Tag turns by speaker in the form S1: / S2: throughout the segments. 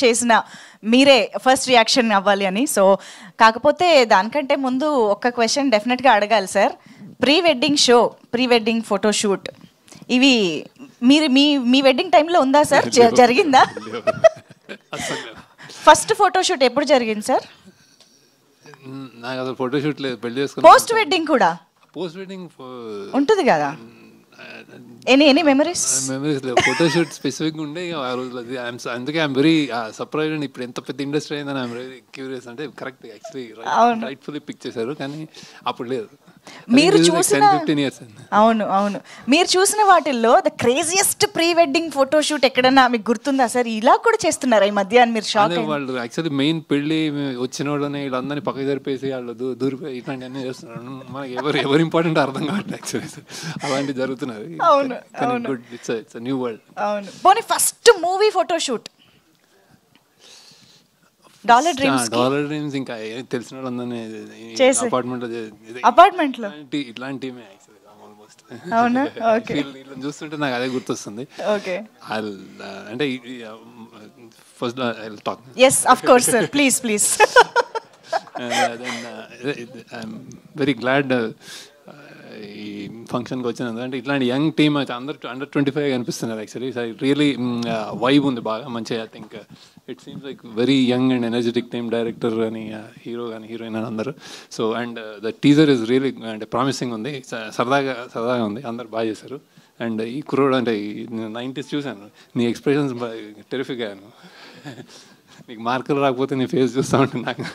S1: చేసిన మీరే first reaction అవ్వాలి అని. సో కాకపోతే దానికంటే ముందు ఒక క్వశ్చన్ డెఫినెట్గా అడగాలి sir. Pre wedding show, pre wedding photoshoot ఇవి మీరు మీ వెడ్డింగ్ టైంలో ఉందా సార్? జరిగిందా? ఫస్ట్ ఫోటోషూట్ ఎప్పుడు జరిగింది సార్?
S2: నాకు అసలు ఫోటోషూట్ లేదు, పెళ్లి చేసుకుని.
S1: పోస్ట్ వెడ్డింగ్ కూడా
S2: పోస్ట్ వెడ్డింగ్
S1: ఉంటుంది కదా, ఎనీ మెమరీస్
S2: లేవు. ఫోటోషూట్ స్పెసిఫిక్ ఉండే ఆ రోజులు. అది అందుకే ఐఎమ్ వెరీ సర్ప్రైజ్ అండ్ ఇప్పుడు ఎంత పెద్ద ఇండస్ట్రీ అయిందని ఐఎమ్ వెరీ క్యూరియస్. అంటే కరెక్ట్ యాక్చువల్లీ రైట్ఫుల్లీ పిక్ చేశారు, కానీ అప్పుడు లేదు.
S1: మీరు చూసిన అవును మీరు చూసిన వాటిల్లో the craziest pre wedding photoshoot ఎక్కడన్నా మీకు గుర్తుందా సార్? ఇలా కూడా చేస్తున్నారా ఈ మధ్య అని మీరు షాక్?
S2: వాళ్ళు యాక్చువల్లీ మెయిన్ పెళ్లి వచ్చిన వాళ్ళని వీళ్ళందరినీ పక్కకి జరిపేసి వాళ్ళు దూరిపోయి ఇట్లాంటివన్నీ చేస్తున్నారు. మనకి ఎవరు ఇంపార్టెంట్ అర్థం కావట్లేదు యాక్చువల్లీ. అలాంటివి జరుగుతున్నారు. New world. అవును. పోనీ first movie photoshoot dollar dreams ఇంకా తెలిసిన వాళ్ళందరినీ
S1: అపార్ట్మెంట్ లో
S2: ఇట్లాంటివి
S1: అవునా? ఓకే.
S2: చూస్తుంటే నాకు అదే గుర్తొస్తుంది.
S1: ఓకే.
S2: అంటే first talk.
S1: yes of course sir, please
S2: I'm very glad ఈ ఫంక్షన్కి వచ్చినందు. అంటే ఇట్లాంటి యంగ్ టీమ్ అయితే అందరు అండర్ 25 కనిపిస్తున్నారు యాక్చువల్లీ. రియలీ వైబ్ ఉంది బాగా మంచిగా. I think it seems like very young and energetic team, director కానీ హీరో కానీ హీరోయిన్ అని అందరూ. So and the teaser is really అంటే ప్రామిసింగ్ ఉంది, సరదాగా ఉంది, అందరు బాగా చేశారు. అండ్ ఈ కుర్రోడు అంటే 90s చూశాను, నీ ఎక్స్ప్రెషన్స్ టెరిఫిక్ అయ్యాను. నీకు మార్కులు రాకపోతే నీ ఫేస్ చూస్తూ ఉంటుంది నాకు.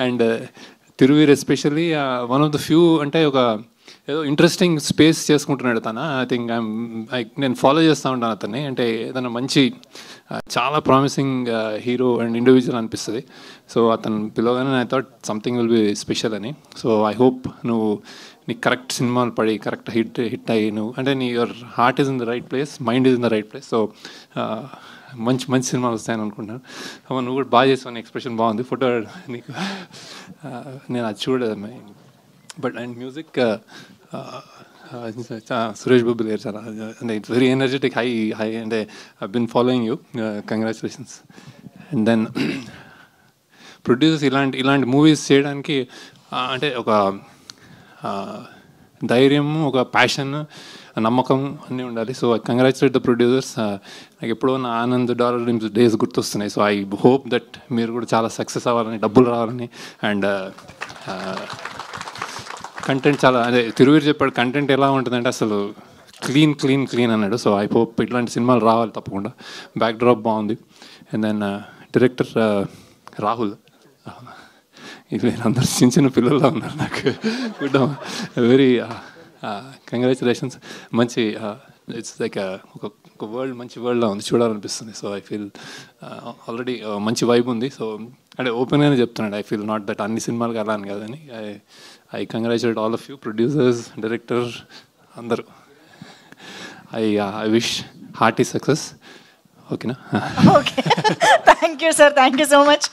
S2: And Thiruveer especially one of the few అంటే ఒక ఏదో ఇంట్రెస్టింగ్ స్పేస్ చేసుకుంటున్నాడు తను. ఐ థింక్ నేను ఫాలో చేస్తూ ఉంటాను అతన్ని. అంటే ఏదైనా మంచి చాలా ప్రామిసింగ్ హీరో అండ్ ఇండివిజువల్ అనిపిస్తుంది. సో అతను పిలవగానే I thought something will be special అని. సో ఐ హోప్ నువ్వు నీకు కరెక్ట్ సినిమాలు పడి కరెక్ట్ హిట్ అయ్యి నువ్వు అంటే your heart is in the right place, mind is in the right place. So మంచి సినిమాలు వస్తాయని అనుకుంటున్నాను. నువ్వు కూడా బాగా చేసావు, నీ ఎక్స్ప్రెషన్ బాగుంది, ఫోటో నీకు నేను అది చూడలేదు. But and music Suresh Babu లేరు చాలా అంటే ఇట్స్ వెరీ ఎనర్జెటిక్, హై అంటే I been following you, congratulations. And then producers ఇలాంటి మూవీస్ చేయడానికి అంటే ఒక ధైర్యం, ఒక ప్యాషన్, నమ్మకం అన్నీ ఉండాలి. So I congratulate the producers. నాకు ఎప్పుడో నా ఆనంద్ డాలర్ డ్రీమ్స్ డేస్ గుర్తొస్తున్నాయి. సో ఐ హోప్ దట్ మీరు కూడా చాలా సక్సెస్ అవ్వాలని, డబ్బులు రావాలని. అండ్ కంటెంట్ చాలా అదే తిరువీర్ చెప్పాడు, కంటెంట్ ఎలా ఉంటుందంటే అసలు క్లీన్ అన్నాడు. సో ఐ హోప్ ఇట్లాంటి సినిమాలు రావాలి తప్పకుండా. బ్యాక్ డ్రాప్ బాగుంది. అండ్ దెన్ డైరెక్టర్ రాహుల్, ఇది అందరు చిన్న పిల్లల్లో ఉన్నారు నాకు. Good, very congratulations. మంచి ఇట్స్ లైక్ ఒక వరల్డ్, మంచి వరల్డ్లో ఉంది, చూడాలనిపిస్తుంది. సో ఐ ఫీల్ ఆల్రెడీ మంచి వైబ్ ఉంది. సో అంటే ఓపెన్గానే చెప్తున్నాడు, ఐ ఫీల్ నాట్ దట్ అన్ని సినిమాలకు అలా అని కాదని. I congratulate all of you, producers, director అందరూ. I wish hearty success. ఓకేనా?
S1: Okay, thank you sir, thank you so much.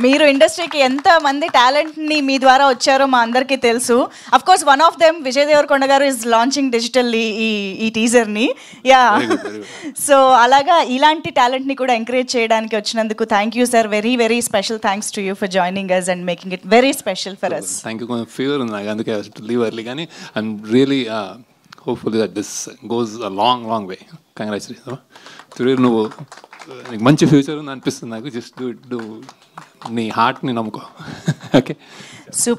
S1: మీరు ఇండస్ట్రీకి ఎంతమంది టాలెంట్ని మీ ద్వారా వచ్చారో మా అందరికీ తెలుసు. Of course one of them Vijay Devarakonda గారు ఈజ్ లాంచింగ్ డిజిటల్లీ ఈ టీజర్ని. యా, సో అలాగా ఇలాంటి టాలెంట్ని కూడా ఎంకరేజ్ చేయడానికి వచ్చినందుకు thank you sir. Very very special thanks to you for joining us and making it very special for us.
S2: Thank you. కొంచెం fever ఉంది నాకు, అందుకే లీవ్ ఎర్లీ, కానీ I'm really hopefully that this goes a long way. Congratulation. నువ్వు నీకు మంచి future ఉంది అనిపిస్తుంది నాకు. జస్ట్ డూ నీ హార్ట్ని నమ్ముకో. Okay,
S1: super.